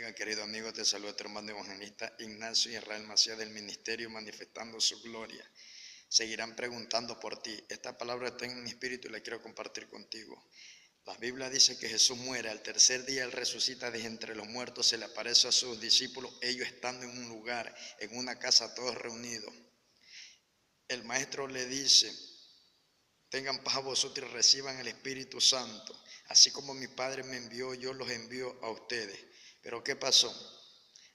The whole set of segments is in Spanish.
bendiga, querido amigo. Te saluda tu hermano evangelista Ignacio Israel Macías del Ministerio Manifestando Su Gloria. Seguirán preguntando por ti. Esta palabra está en mi espíritu y la quiero compartir contigo. La Biblia dice que Jesús muere, al tercer día Él resucita de entre los muertos, se le aparece a sus discípulos, ellos estando en un lugar, en una casa, todos reunidos. El maestro le dice: tengan paz a vosotros y reciban el Espíritu Santo. Así como mi Padre me envió, yo los envío a ustedes. Pero ¿qué pasó?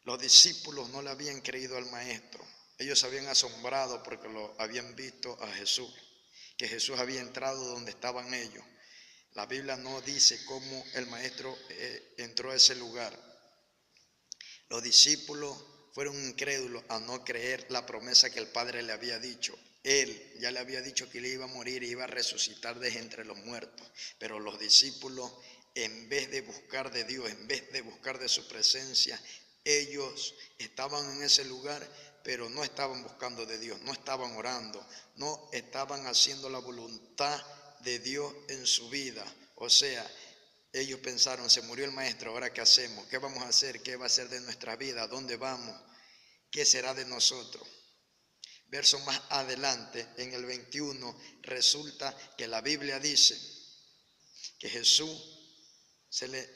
Los discípulos no le habían creído al maestro. Ellos se habían asombrado porque lo habían visto a Jesús, que Jesús había entrado donde estaban ellos. La Biblia no dice cómo el maestro entró a ese lugar. Los discípulos fueron incrédulos a no creer la promesa que el Padre le había dicho. Él ya le había dicho que él iba a morir y iba a resucitar de entre los muertos. Pero los discípulos, en vez de buscar de Dios, en vez de buscar de su presencia, ellos estaban en ese lugar, pero no estaban buscando de Dios, no estaban orando, no estaban haciendo la voluntad de Dios en su vida. O sea, ellos pensaron: se murió el maestro, ¿ahora qué hacemos? ¿Qué vamos a hacer? ¿Qué va a ser de nuestra vida? ¿A dónde vamos? ¿Qué será de nosotros? Verso más adelante, en el 21, resulta que la Biblia dice que Jesús se le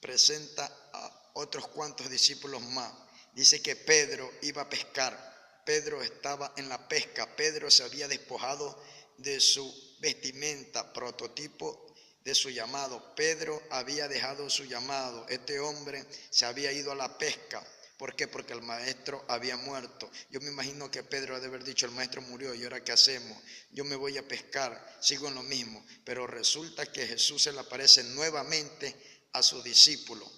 presenta a otros cuantos discípulos más. Dice que Pedro iba a pescar. Pedro estaba en la pesca. Pedro se había despojado de su vestimenta, prototipo de su llamado. Pedro había dejado su llamado. Este hombre se había ido a la pesca. ¿Por qué? Porque el maestro había muerto. Yo me imagino que Pedro ha de haber dicho: el maestro murió, ¿y ahora qué hacemos? Yo me voy a pescar, sigo en lo mismo. Pero resulta que Jesús se le aparece nuevamente a sus discípulos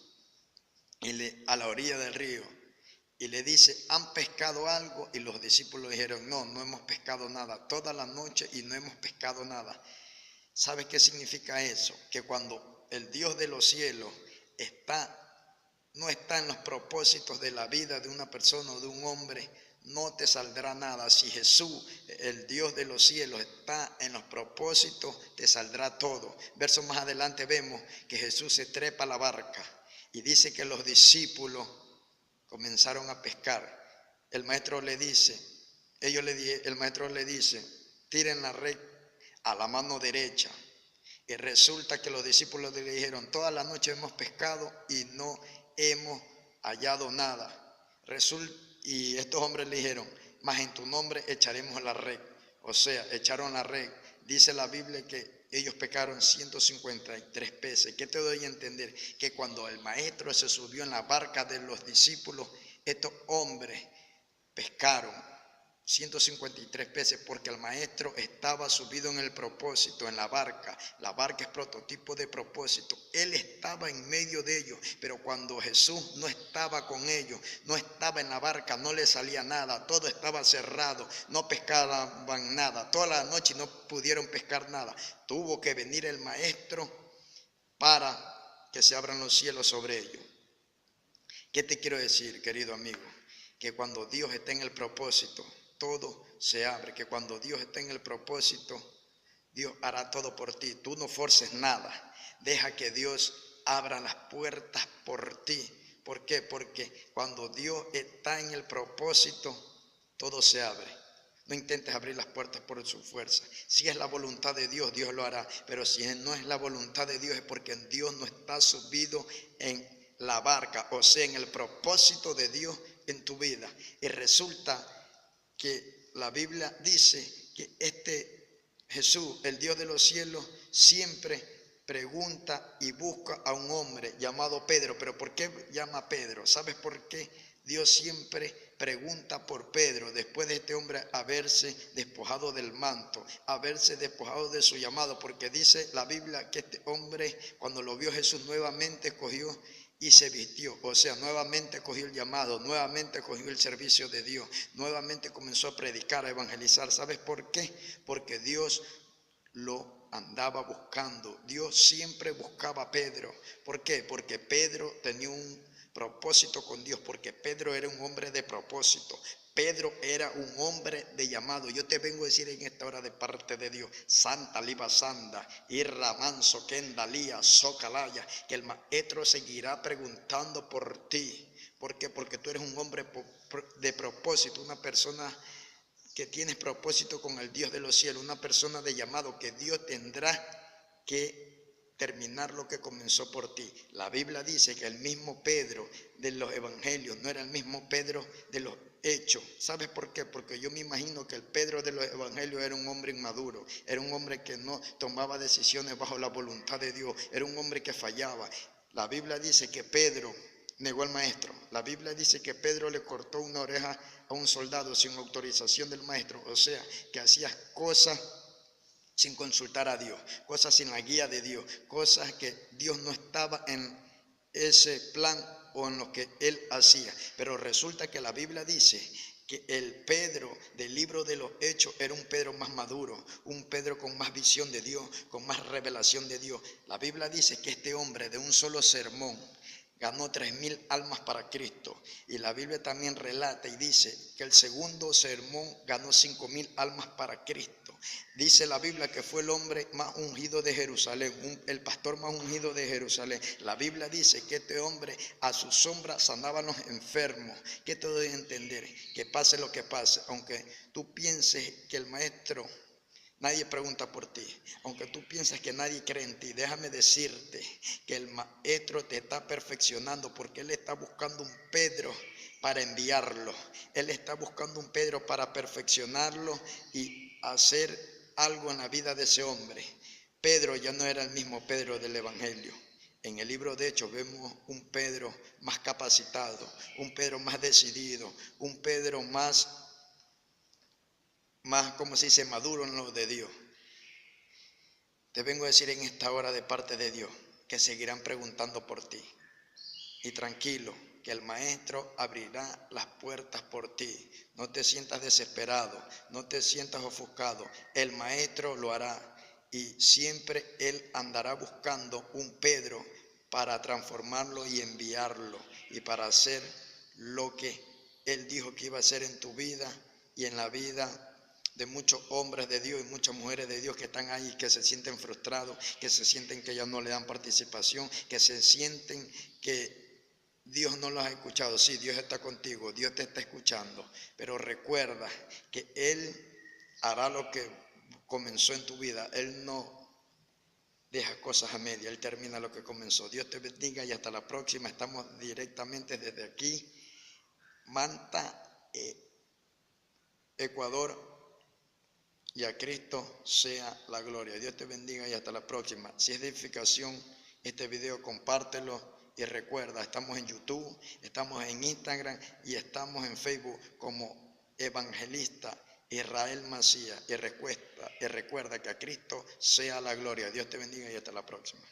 a la orilla del río y le dice: ¿han pescado algo? Y los discípulos dijeron: no, no hemos pescado nada, toda la noche y no hemos pescado nada. ¿Sabes qué significa eso? Que cuando el Dios de los cielos no está en los propósitos de la vida de una persona o de un hombre, no te saldrá nada. Si Jesús, el Dios de los cielos, está en los propósitos, te saldrá todo. Verso más adelante vemos que Jesús se trepa a la barca y dice que los discípulos comenzaron a pescar. El maestro le dice, tiren la red a la mano derecha. Y resulta que los discípulos le dijeron: toda la noche hemos pescado y no hemos hallado nada. Y estos hombres le dijeron: mas en tu nombre echaremos la red. O sea, echaron la red. Dice la Biblia que ellos pescaron 153 peces. ¿Qué te doy a entender? Que cuando el maestro se subió en la barca de los discípulos, estos hombres pescaron 153 peces, porque el maestro estaba subido en el propósito, en la barca. La barca es prototipo de propósito. Él estaba en medio de ellos, pero cuando Jesús no estaba con ellos, no estaba en la barca, no le salía nada, todo estaba cerrado, no pescaban nada. Toda la noche no pudieron pescar nada. Tuvo que venir el maestro para que se abran los cielos sobre ellos. ¿Qué te quiero decir, querido amigo? Que cuando Dios está en el propósito, todo se abre. Que cuando Dios está en el propósito, Dios hará todo por ti. Tú no forces nada. Deja que Dios abra las puertas por ti. ¿Por qué? Porque cuando Dios está en el propósito, todo se abre. No intentes abrir las puertas por su fuerza. Si es la voluntad de Dios, Dios lo hará. Pero si no es la voluntad de Dios, es porque Dios no está subido en la barca, o sea, en el propósito de Dios en tu vida. Y resulta que la Biblia dice que Jesús, el Dios de los cielos, siempre pregunta y busca a un hombre llamado Pedro. ¿Pero por qué llama a Pedro? ¿Sabes por qué? Dios siempre pregunta por Pedro, después de este hombre haberse despojado del manto, haberse despojado de su llamado, porque dice la Biblia que este hombre, cuando lo vio Jesús, nuevamente cogió y se vistió. O sea, nuevamente cogió el llamado, nuevamente cogió el servicio de Dios, nuevamente comenzó a predicar, a evangelizar. ¿Sabes por qué? Porque Dios lo andaba buscando. Dios siempre buscaba a Pedro. ¿Por qué? Porque Pedro tenía un propósito con Dios, porque Pedro era un hombre de propósito. Pedro era un hombre de llamado. Yo te vengo a decir en esta hora de parte de Dios, Santa Liba Sanda, Irra Manso, Kendalía, Socalaya, que el maestro seguirá preguntando por ti. ¿Por qué? Porque tú eres un hombre de propósito, una persona que tienes propósito con el Dios de los cielos, una persona de llamado que Dios tendrá que terminar lo que comenzó por ti. La Biblia dice que el mismo Pedro de los evangelios no era el mismo Pedro de los hechos. ¿Sabes por qué? Porque yo me imagino que el Pedro de los evangelios era un hombre inmaduro, era un hombre que no tomaba decisiones bajo la voluntad de Dios, era un hombre que fallaba. La Biblia dice que Pedro negó al maestro. La Biblia dice que Pedro le cortó una oreja a un soldado sin autorización del maestro, o sea, que hacía cosas sin consultar a Dios, cosas sin la guía de Dios, cosas que Dios no estaba en ese plan o en lo que él hacía. Pero resulta que la Biblia dice que el Pedro del libro de los Hechos era un Pedro más maduro, un Pedro con más visión de Dios, con más revelación de Dios. La Biblia dice que este hombre de un solo sermón ganó 3,000 almas para Cristo. Y la Biblia también relata y dice que el segundo sermón ganó 5,000 almas para Cristo. Dice la Biblia que fue el hombre más ungido de Jerusalén, el pastor más ungido de Jerusalén. La Biblia dice que este hombre a su sombra sanaba a los enfermos. ¿Qué te doy a entender? Que pase lo que pase, aunque tú pienses que el maestro, nadie pregunta por ti, aunque tú piensas que nadie cree en ti, déjame decirte que el maestro te está perfeccionando porque él está buscando un Pedro para enviarlo. Él está buscando un Pedro para perfeccionarlo y hacer algo en la vida de ese hombre. Pedro ya no era el mismo Pedro del Evangelio. En el libro de Hechos vemos un Pedro más capacitado, un Pedro más decidido, un Pedro más, como se dice, maduro en lo de Dios. Te vengo a decir en esta hora de parte de Dios que seguirán preguntando por ti. Y tranquilo, que el maestro abrirá las puertas por ti. No te sientas desesperado, no te sientas ofuscado. El maestro lo hará y siempre él andará buscando un Pedro para transformarlo y enviarlo y para hacer lo que él dijo que iba a hacer en tu vida y en la vida de muchos hombres de Dios y muchas mujeres de Dios que están ahí, que se sienten frustrados, que se sienten que ya no le dan participación, que se sienten que Dios no los ha escuchado. Sí, Dios está contigo, Dios te está escuchando, pero recuerda que Él hará lo que comenzó en tu vida. Él no deja cosas a media, Él termina lo que comenzó. Dios te bendiga y hasta la próxima. Estamos directamente desde aquí, Manta, Ecuador, y a Cristo sea la gloria. Dios te bendiga y hasta la próxima. Si es de edificación este video, compártelo. Y recuerda, estamos en YouTube, estamos en Instagram y estamos en Facebook como Evangelista Israel Macías. Y recuerda que a Cristo sea la gloria. Dios te bendiga y hasta la próxima.